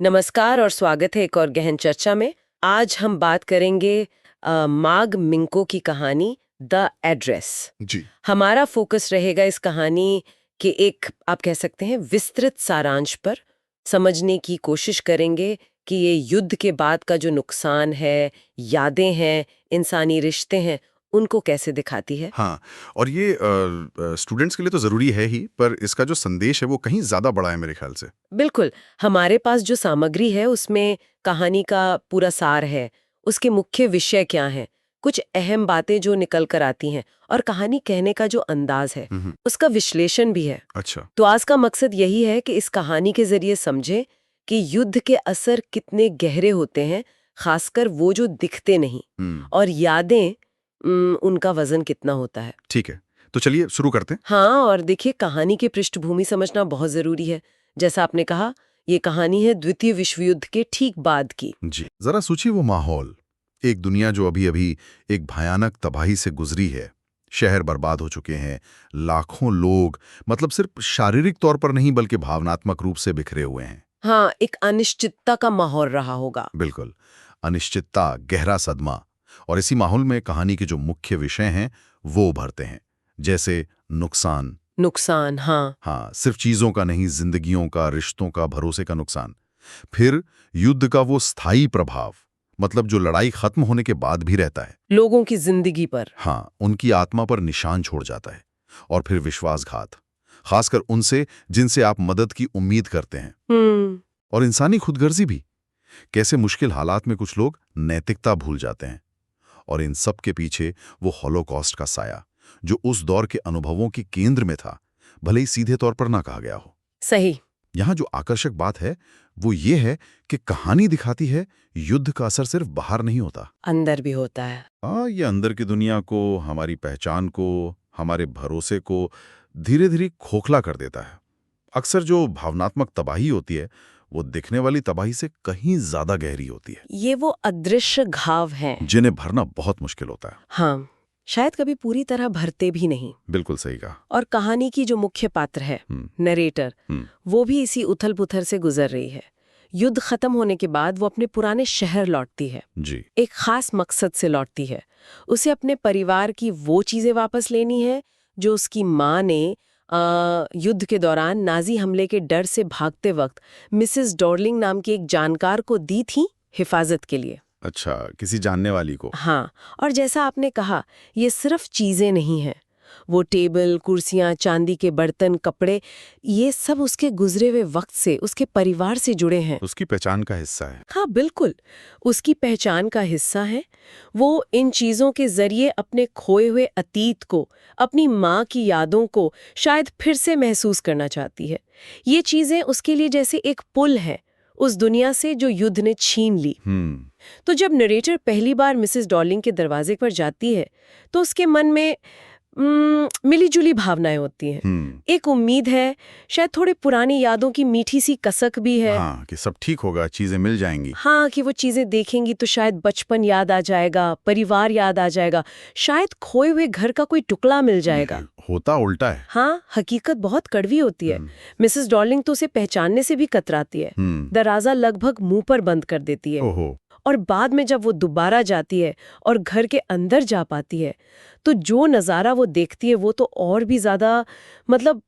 नमस्कार और स्वागत है एक और गहन चर्चा में। आज हम बात करेंगे माग मिंको की कहानी द एड्रेस। जी। हमारा फोकस रहेगा इस कहानी के एक आप कह सकते हैं विस्तृत सारांश पर। समझने की कोशिश करेंगे कि ये युद्ध के बाद का जो नुकसान है, यादें हैं, इंसानी रिश्ते हैं, उनको कैसे दिखाती है। हाँ, और ये स्टूडेंट्स के लिए तो ज़रूरी है ही, पर इसका जो संदेश है वो कहीं ज़्यादा बड़ा है मेरे ख्याल से। बिल्कुल, हमारे पास जो सामग्री है उसमें कहानी का पूरा सार है, उसके मुख्य विषय क्या हैं, कुछ अहम बातें जो निकल कर आती हैं और कहानी कहने का जो अंदाज है, उसका विश्लेषण भी है। अच्छा। तो आज का मकसद यही है कि इस कहानी के जरिए समझें कि युद्ध के असर कितने गहरे होते हैं, खासकर वो जो दिखते नहीं, और यादें उनका वजन कितना होता है। ठीक है, तो चलिए शुरू करते हैं। हाँ, और देखिए कहानी की पृष्ठभूमि समझना बहुत जरूरी है। जैसा आपने कहा, ये कहानी है द्वितीय विश्व युद्ध के ठीक बाद की। जी, ज़रा सोचिए वो माहौल। एक दुनिया जो अभी-अभी एक भयानक तबाही से गुजरी है। शहर बर्बाद हो चुके हैं, लाखों लोग मतलब सिर्फ शारीरिक तौर पर नहीं बल्कि भावनात्मक रूप से बिखरे हुए हैं। हाँ, एक अनिश्चितता का माहौल रहा होगा। बिल्कुल, अनिश्चितता, गहरा सदमा। और इसी माहौल में कहानी के जो मुख्य विषय हैं, वो उभरते हैं। जैसे नुकसान। नुकसान, हाँ। हाँ, सिर्फ चीजों का नहीं, जिंदगियों का, रिश्तों का, भरोसे का नुकसान। फिर युद्ध का वो स्थायी प्रभाव, मतलब जो लड़ाई खत्म होने के बाद भी रहता है। लोगों की जिंदगी पर। हाँ, उनकी आत्मा पर निशान छोड़ जाता है। और फिर विश्वासघात, खासकर उनसे जिनसे आप मदद की उम्मीद करते हैं। और इंसानी खुदगर्जी भी, कैसे मुश्किल हालात में कुछ लोग नैतिकता भूल जाते हैं। और इन सब के पीछे वो हॉलोकॉस्ट का साया, जो उस दौर के अनुभवों के केंद्र में था, भले ही सीधे तौर पर ना कहा गया हो। सही। यहाँ जो आकर्षक बात है वो ये है कि कहानी दिखाती है युद्ध का असर सिर्फ बाहर नहीं होता, अंदर भी होता है। ये अंदर की दुनिया को, हमारी पहचान को, हमारे भरोसे को धीरे धीरे खोखला कर देता है। अक्सर जो भावनात्मक तबाही होती है वो दिखने वाली तबाही से कहीं ज्यादा गहरी होती है, ये वो अदृश्य घाव हैं। जिन्हें भरना बहुत मुश्किल होता है। हाँ, शायद कभी पूरी तरह भरते भी नहीं। बिल्कुल सही कहा। और कहानी की जो मुख्य पात्र है, नरेटर, वो भी इसी उथल-पुथल से गुजर रही है। युद्ध खत्म होने के बाद वो अपने पुराने शहर लौटती है। जी। एक खास मकसद से लौटती है। उसे अपने परिवार की वो चीजें वापस लेनी है जो उसकी माँ ने युद्ध के दौरान नाजी हमले के डर से भागते वक्त मिसेस डॉर्लिंग नाम की एक जानकार को दी थी हिफाजत के लिए। अच्छा, किसी जानने वाली को। हाँ, और जैसा आपने कहा, ये सिर्फ चीजें नहीं हैं। वो टेबल, कुर्सियां, चांदी के बर्तन, कपड़े, ये सब उसके गुजरे हुए वक्त से, उसके परिवार से जुड़े हैं। उसकी पहचान का हिस्सा है। हाँ, बिल्कुल, उसकी पहचान का हिस्सा है। वो इन चीजों के जरिए अपने खोए हुए अतीत को, अपनी माँ की यादों को शायद फिर से महसूस करना चाहती है। ये चीजें उसके लिए जैसे एक पुल है उस दुनिया से जो युद्ध ने छीन ली। तो जब नरेटर पहली बार मिसेस डॉर्लिंग के दरवाजे पर जाती है तो उसके मन में मिली-जुली भावनाएं होती हैं। एक उम्मीद है, शायद थोड़ी पुरानी यादों की मीठी सी कसक भी है। हाँ, कि सब ठीक होगा, चीजें मिल जाएंगी। हाँ, कि वो चीजें देखेंगी तो शायद बचपन याद आ जाएगा, परिवार याद आ जाएगा, शायद खोए हुए घर का कोई टुकड़ा मिल जाएगा। होता उल्टा है। हाँ, हकीकत बहुत कड़वी होती है। मिसेस डॉर्लिंग तो उसे पहचानने से भी कतराती है। दरवाजा लगभग मुंह पर बंद कर देती है। ओहो। और बाद में जब वो दोबारा जाती है और घर के अंदर जा पाती है तो जो नज़ारा वो देखती है वो तो और भी ज़्यादा मतलब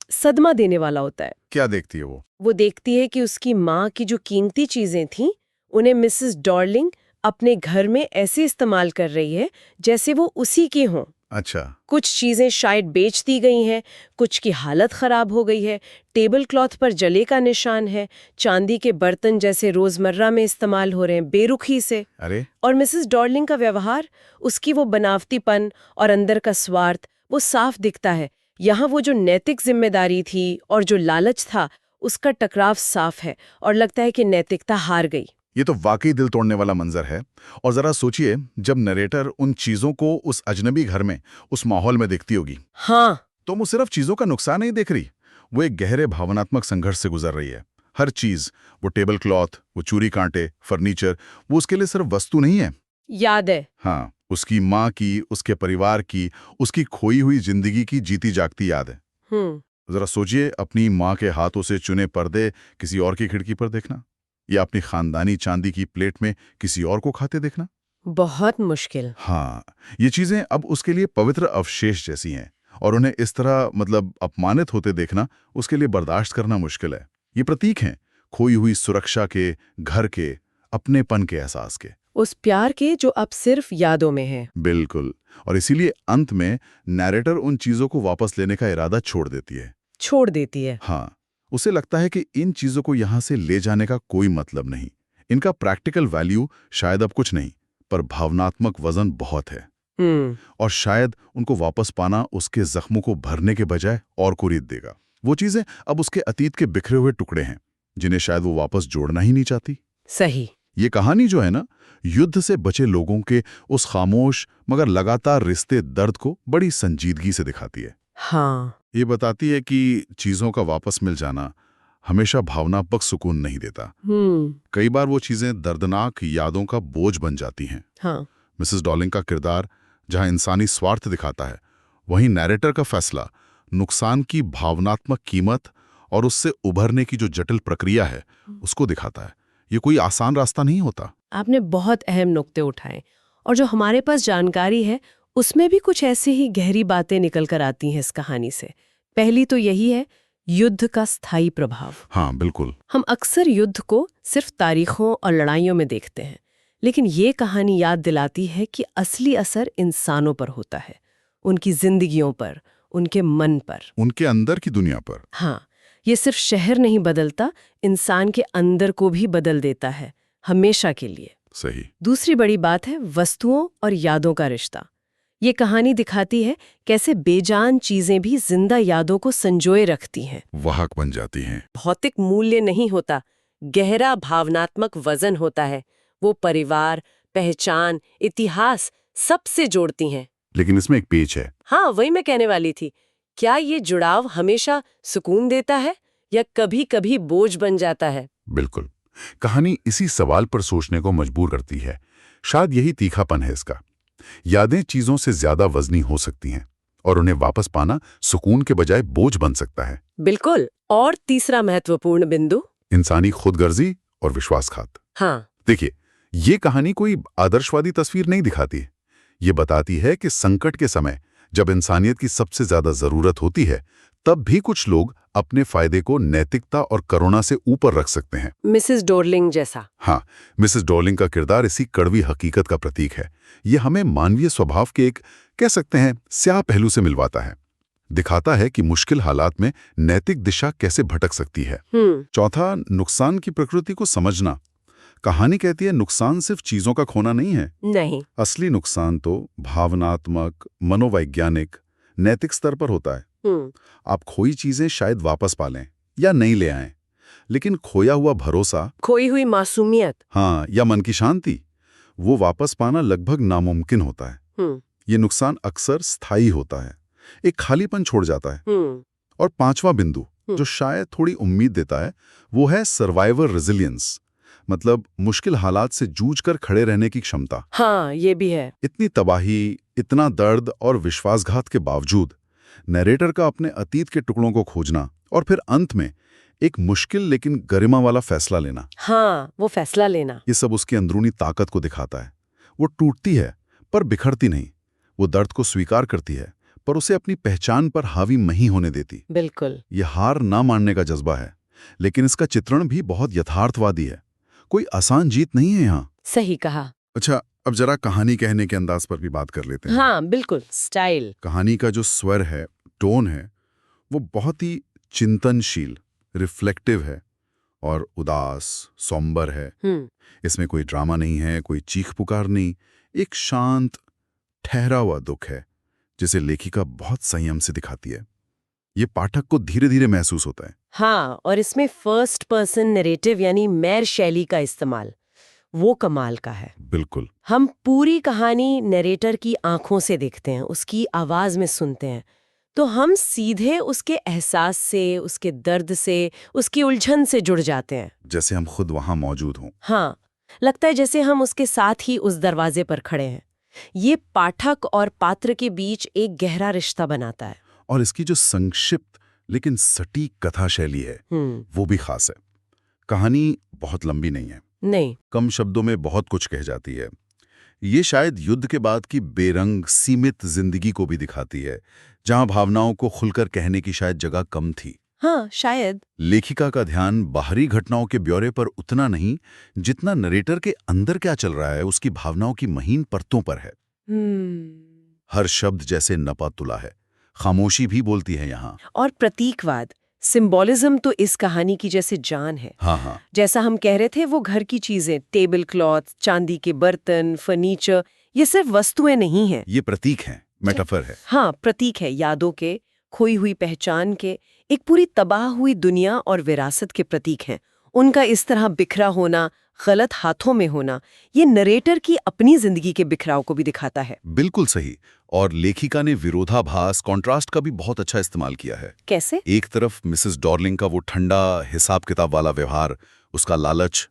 सदमा देने वाला होता है। क्या देखती है वो? वो देखती है कि उसकी माँ की जो कीमती चीज़ें थीं उन्हें मिसेस डॉर्लिंग अपने घर में ऐसे इस्तेमाल कर रही है जैसे वो उसी की हों। अच्छा। कुछ चीजें शायद बेच दी गई हैं, कुछ की हालत खराब हो गई है, टेबल क्लॉथ पर जले का निशान है, चांदी के बर्तन जैसे रोजमर्रा में इस्तेमाल हो रहे हैं बेरुखी से। अरे। और मिसेस डॉर्लिंग का व्यवहार, उसकी वो बनावटीपन और अंदर का स्वार्थ, वो साफ दिखता है। यहाँ वो जो नैतिक जिम्मेदारी थी और जो लालच था, उसका टकराव साफ है और लगता है कि नैतिकता हार गई। ये तो वाकई दिल तोड़ने वाला मंजर है। और जरा सोचिए, जब नरेटर उन चीजों को उस अजनबी घर में, उस माहौल में देखती होगी, हाँ, तो वो सिर्फ चीजों का नुकसान नहीं देख रही, वो एक गहरे भावनात्मक संघर्ष से गुजर रही है। हर चीज, वो टेबल क्लॉथ, वो चूरी कांटे, फर्नीचर, वो उसके लिए सिर्फ वस्तु नहीं है। याद है। हाँ, उसकी माँ की, उसके परिवार की, उसकी खोई हुई जिंदगी की जीती जागती याद है। जरा सोचिए, अपनी माँ के हाथों से चुने पर्दे किसी और की खिड़की पर देखना, या अपनी खानदानी चांदी की प्लेट में किसी और को खाते देखना। बहुत मुश्किल। हाँ, ये चीजें अब उसके लिए पवित्र अवशेष जैसी हैं और उन्हें इस तरह अपमानित होते देखना उसके लिए बर्दाश्त करना मुश्किल है। ये प्रतीक हैं खोई हुई सुरक्षा के, घर के, अपनेपन के एहसास के, उस प्यार के जो अब सिर्फ यादों में है। बिल्कुल। और इसीलिए अंत में नैरेटर उन चीजों को वापस लेने का इरादा छोड़ देती है। हाँ, उसे लगता है कि इन चीजों को यहां से ले जाने का कोई मतलब नहीं, इनका प्रैक्टिकल वैल्यू शायद अब कुछ नहीं, पर भावनात्मक वजन बहुत है। और शायद उनको वापस पाना उसके जख्मों को भरने के बजाय और कुरीद देगा। वो चीजें अब उसके अतीत के बिखरे हुए टुकड़े हैं जिन्हें शायद वो वापस जोड़ना ही नहीं चाहती। सही। ये कहानी जो है ना, युद्ध से बचे लोगों के उस खामोश मगर लगातार रिश्ते दर्द को बड़ी संजीदगी से दिखाती है। हाँ। ये बताती है कि चीजों का वापस मिल जाना हमेशा भावनात्मक सुकून नहीं देता। कई बार वो चीजें दर्दनाक यादों का बोझ बन जाती हैं। हाँ। मिसेस डॉलिंग का किरदार जहां इंसानी स्वार्थ दिखाता है, वहीं नैरेटर का फैसला नुकसान की भावनात्मक कीमत और उससे उभरने की जो जटिल प्रक्रिया है उसको दिखाता है। ये कोई आसान रास्ता नहीं होता। आपने बहुत अहम नुक्ते उठाए और जो हमारे पास जानकारी है उसमें भी कुछ ऐसे ही गहरी बातें निकल कर आती हैं इस कहानी से। पहली तो यही है, युद्ध का स्थायी प्रभाव। हाँ, बिल्कुल। हम अक्सर युद्ध को सिर्फ तारीखों और लड़ाइयों में देखते हैं, लेकिन ये कहानी याद दिलाती है कि असली असर इंसानों पर होता है, उनकी जिंदगियों पर, उनके मन पर, उनके अंदर की दुनिया पर। हाँ, ये सिर्फ शहर नहीं बदलता, इंसान के अंदर को भी बदल देता है, हमेशा के लिए। सही। दूसरी बड़ी बात है वस्तुओं और यादों का रिश्ता। ये कहानी दिखाती है कैसे बेजान चीजें भी जिंदा यादों को संजोए रखती हैं, वाहक बन जाती हैं। भौतिक मूल्य नहीं होता, गहरा भावनात्मक वजन होता है। वो परिवार, पहचान, इतिहास सबसे जोड़ती हैं। लेकिन इसमें एक पेच है। हाँ, वही मैं कहने वाली थी। क्या ये जुड़ाव हमेशा सुकून देता है या कभी-कभी बोझ बन जाता है? बिल्कुल। कहानी इसी सवाल पर सोचने को मजबूर करती है। शायद यही तीखापन है इसका। यादें चीजों से ज्यादा वजनी हो सकती हैं और उन्हें वापस पाना सुकून के बजाय बोझ बन सकता है। बिल्कुल। और तीसरा महत्वपूर्ण बिंदु, इंसानी खुदगर्जी और विश्वासघात। हाँ, देखिए, ये कहानी कोई आदर्शवादी तस्वीर नहीं दिखाती। ये बताती है कि संकट के समय जब इंसानियत की सबसे ज्यादा जरूरत होती है, तब भी कुछ लोग अपने फायदे को नैतिकता और करुणा से ऊपर रख सकते हैं। मिसेस डॉर्लिंग जैसा। हाँ, मिसेस डॉर्लिंग का किरदार इसी कड़वी हकीकत का प्रतीक है। ये हमें मानवीय स्वभाव के एक, कह सकते हैं, स्याह पहलू से मिलवाता है। दिखाता है कि मुश्किल हालात में नैतिक दिशा कैसे भटक सकती है। चौथा, नुकसान की प्रकृति को समझना। कहानी कहती है नुकसान सिर्फ चीजों का खोना नहीं है। नहीं। असली नुकसान तो भावनात्मक, मनोवैज्ञानिक, नैतिक स्तर पर होता है। आप खोई चीजें शायद वापस पालें या नहीं ले आएं, लेकिन खोया हुआ भरोसा, खोई हुई मासूमियत, हाँ, या मन की शांति, वो वापस पाना लगभग नामुमकिन होता है। ये नुकसान अक्सर स्थायी होता है, एक खालीपन छोड़ जाता है। और पांचवा बिंदु जो शायद थोड़ी उम्मीद देता है, वो है सर्वाइवर रेजिलियंस, मतलब मुश्किल हालात से जूझकर खड़े रहने की क्षमता। हाँ, ये भी है। इतनी तबाही, इतना दर्द और विश्वासघात के बावजूद नैरेटर का अपने अतीत के टुकड़ों को खोजना और फिर अंत में एक मुश्किल लेकिन गरिमा वाला फैसला लेना। हाँ, वो फैसला लेना। ये सब उसकी अंदरूनी ताकत को दिखाता है। वो टूटती है पर बिखरती नहीं। वो दर्द को स्वीकार करती है पर उसे अपनी पहचान पर हावी नहीं होने देती। बिल्कुल। ये हार ना मानने का जज्बा है, लेकिन इसका चित्रण भी बहुत यथार्थवादी है। कोई आसान जीत नहीं है यहाँ। सही कहा। अच्छा, अब जरा कहानी कहने के अंदाज पर भी बात कर लेते हैं। हाँ, बिल्कुल। स्टाइल। कहानी का जो स्वर है, टोन है, वो बहुत ही चिंतनशील, रिफ्लेक्टिव है और उदास, सौम्बर है। इसमें कोई ड्रामा नहीं है, कोई चीख पुकार नहीं, एक शांत, ठहरा हुआ दुख है जिसे लेखिका बहुत संयम से दिखाती है। ये पाठक को धीरे धीरे महसूस होता है। हाँ, और इसमें फर्स्ट पर्सन नैरेटिव यानी मैं शैली का इस्तेमाल वो कमाल का है। बिल्कुल। हम पूरी कहानी नैरेटर की आंखों से देखते हैं, उसकी आवाज में सुनते हैं, तो हम सीधे उसके एहसास से, उसके दर्द से, उसकी उलझन से जुड़ जाते हैं, जैसे हम खुद वहां मौजूद हों। हाँ, लगता है जैसे हम उसके साथ ही उस दरवाजे पर खड़े हैं। ये पाठक और पात्र के बीच एक गहरा रिश्ता बनाता है। और इसकी जो संक्षिप्त लेकिन सटीक कथा शैली है, वो भी खास है। कहानी बहुत लंबी नहीं है, नहीं। कम शब्दों में बहुत कुछ कह जाती है। ये शायद युद्ध के बाद की बेरंग सीमित जिंदगी को भी दिखाती है, जहां भावनाओं को खुलकर कहने की शायद जगह कम थी। हाँ, शायद। लेखिका का ध्यान बाहरी घटनाओं के ब्यौरे पर उतना नहीं जितना नरेटर के अंदर क्या चल रहा है उसकी भावनाओं की महीन परतों पर है। हर शब्द जैसे नपा तुला है, खामोशी भी बोलती है यहाँ। और प्रतीकवाद, सिंबॉलिज्म तो इस कहानी की जैसे जान है। हाँ, जैसा हम कह रहे थे, वो घर की चीजें, टेबल क्लॉथ, चांदी के बर्तन, फर्नीचर, ये सिर्फ वस्तुएं नहीं हैं। ये प्रतीक हैं, मेटाफर है। हाँ, प्रतीक है, यादों के, खोई हुई पहचान के, एक पूरी तबाह हुई दुनिया और विरासत के प्रतीक हैं। उनका इस तरह बिखरा होना, गलत हाथों में होना, ये नरेटर की अपनी जिंदगी के बिखराव को भी दिखाता है। बिल्कुल सही। और लेखिका ने विरोधाभास, कॉन्ट्रास्ट का भी बहुत अच्छा इस्तेमाल किया है। कैसे? एक तरफ मिसेस डॉर्लिंग का वो ठंडा हिसाब किताब वाला व्यवहार, उसका लालच,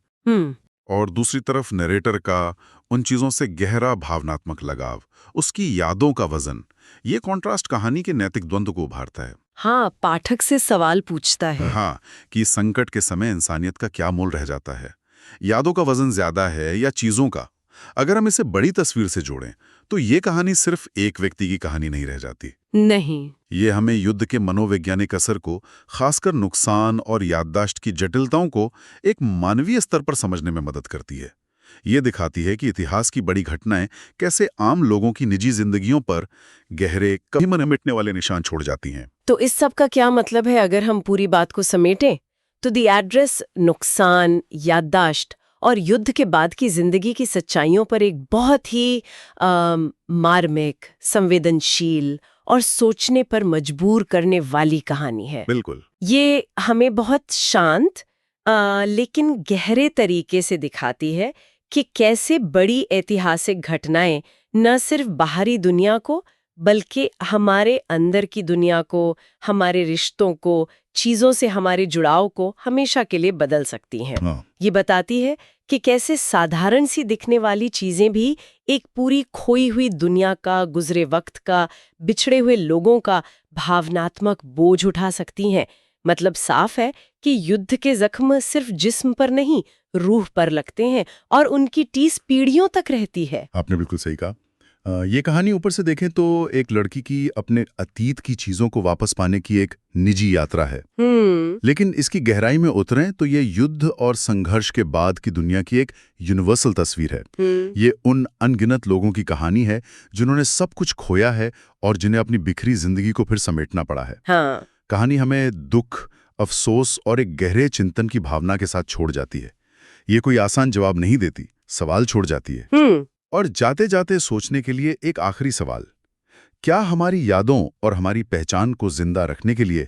और दूसरी तरफ नरेटर का उन चीजों से गहरा भावनात्मक लगाव, उसकी यादों का वजन। ये कॉन्ट्रास्ट कहानी के नैतिक द्वंद्व को उभारता है। हाँ, पाठक से सवाल पूछता है। हाँ, कि संकट के समय इंसानियत का क्या मोल रह जाता है। यादों का वजन ज्यादा है या चीजों का? अगर हम इसे बड़ी तस्वीर से जोड़ें तो ये कहानी सिर्फ एक व्यक्ति की कहानी नहीं रह जाती। नहीं। ये हमें युद्ध के मनोवैज्ञानिक असर को, खासकर नुकसान और याददाश्त की जटिलताओं को एक मानवीय स्तर पर समझने में मदद करती है। ये दिखाती है कि इतिहास की बड़ी घटनाएं कैसे आम लोगों की निजी जिंदगियों पर गहरे, कभी न मिटने वाले निशान छोड़ जाती हैं। तो इस सब का क्या मतलब है अगर हम पूरी बात को समेटें? तो दी एड्रेस नुकसान, याददाश्त और युद्ध के बाद की जिंदगी की सच्चाइयों पर एक बहुत ही मार्मिक, संवेदनशील और सोचने पर मजबूर करने वाली कहानी है। बिल्कुल। ये हमें बहुत शांत लेकिन गहरे तरीके से दिखाती है कि कैसे बड़ी ऐतिहासिक घटनाएं न सिर्फ बाहरी दुनिया को बल्कि हमारे अंदर की दुनिया को, हमारे रिश्तों को, चीजों से हमारे जुड़ाव को हमेशा के लिए बदल सकती हैं। हाँ। ये बताती है कि कैसे साधारण सी दिखने वाली चीजें भी एक पूरी खोई हुई दुनिया का, गुजरे वक्त का, बिछड़े हुए लोगों का भावनात्मक बोझ उठा सकती हैं। मतलब साफ है कि युद्ध के जख्म सिर्फ जिस्म पर नहीं, रूह पर लगते हैं और उनकी टीस पीढ़ियों तक रहती है। आपने बिल्कुल सही कहा। ये कहानी ऊपर से देखें तो एक लड़की की अपने अतीत की चीजों को वापस पाने की एक निजी यात्रा है। लेकिन इसकी गहराई में उतरें तो ये युद्ध और संघर्ष के बाद की दुनिया की एक यूनिवर्सल तस्वीर है। ये उन अनगिनत लोगों की कहानी है जिन्होंने सब कुछ खोया है और जिन्हें अपनी बिखरी जिंदगी को फिर समेटना पड़ा है। हाँ। कहानी हमें दुख, अफसोस और एक गहरे चिंतन की भावना के साथ छोड़ जाती है। ये कोई आसान जवाब नहीं देती, सवाल छोड़ जाती है। और जाते जाते सोचने के लिए एक आखिरी सवाल, क्या हमारी यादों और हमारी पहचान को जिंदा रखने के लिए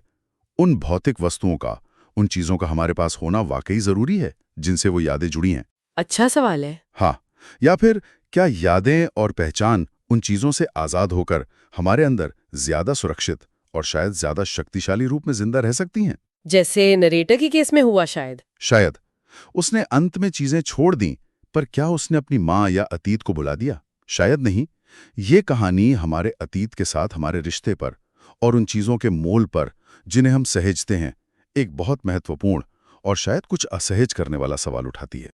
उन भौतिक वस्तुओं का, उन चीजों का हमारे पास होना वाकई जरूरी है जिनसे वो यादें जुड़ी हैं? अच्छा सवाल है। हाँ, या फिर क्या यादें और पहचान उन चीजों से आजाद होकर हमारे अंदर ज्यादा सुरक्षित और शायद ज्यादा शक्तिशाली रूप में जिंदा रह सकती हैं? जैसे नरेटर के केस में हुआ शायद उसने अंत में चीजें छोड़ दी, पर क्या उसने अपनी माँ या अतीत को भुला दिया? शायद नहीं। ये कहानी हमारे अतीत के साथ हमारे रिश्ते पर और उन चीजों के मोल पर जिन्हें हम सहेजते हैं, एक बहुत महत्वपूर्ण और शायद कुछ असहज करने वाला सवाल उठाती है।